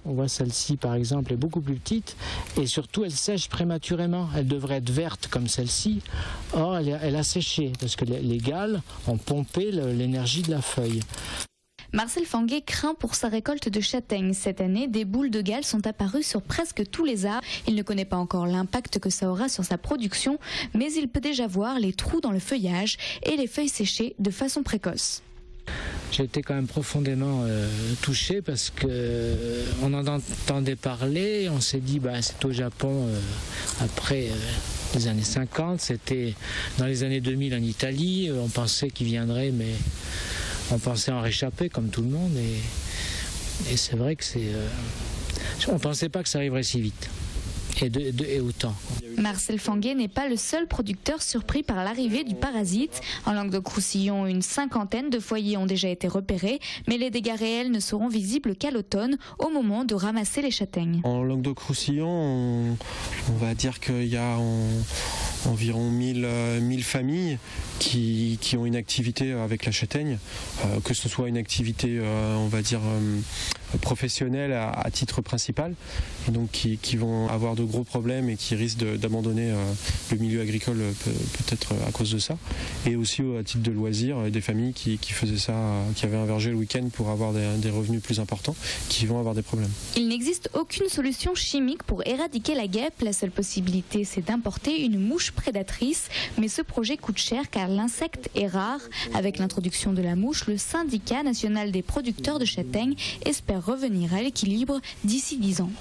On voit celle-ci par exemple est beaucoup plus petite et surtout elle sèche prématurément. Elle devrait être verte comme celle-ci. Or elle a séché parce que les gales ont pompé l'énergie de la feuille. Marcel Fanguet craint pour sa récolte de châtaignes. Cette année, des boules de gales sont apparues sur presque tous les arbres. Il ne connaît pas encore l'impact que ça aura sur sa production, mais il peut déjà voir les trous dans le feuillage et les feuilles séchées de façon précoce. J'ai été quand même profondément touché parce qu'on en entendait parler, on s'est dit c'est au Japon après les années 50, c'était dans les années 2000 en Italie, on pensait qu'il viendrait mais on pensait en réchapper comme tout le monde et c'est vrai que on ne pensait pas que ça arriverait si vite. Et autant. Marcel Fanguet n'est pas le seul producteur surpris par l'arrivée du parasite. En Languedoc-Roussillon, une cinquantaine de foyers ont déjà été repérés, mais les dégâts réels ne seront visibles qu'à l'automne, au moment de ramasser les châtaignes. En Languedoc-Roussillon, on va dire qu'il y a environ 1000 familles qui ont une activité avec la châtaigne, que ce soit une activité, on va dire, professionnelle à titre principal, et donc qui vont avoir de gros problèmes et qui risquent d'abandonner le milieu agricole peut-être à cause de ça, et aussi à titre de loisir, des familles qui faisaient ça, qui avaient un verger le week-end pour avoir des revenus plus importants, qui vont avoir des problèmes. Il n'existe aucune solution chimique pour éradiquer la guêpe. La seule possibilité, c'est d'importer une mouche prédatrice, mais ce projet coûte cher car l'insecte est rare. Avec l'introduction de la mouche, le syndicat national des producteurs de châtaignes espère revenir à l'équilibre d'ici 10 ans.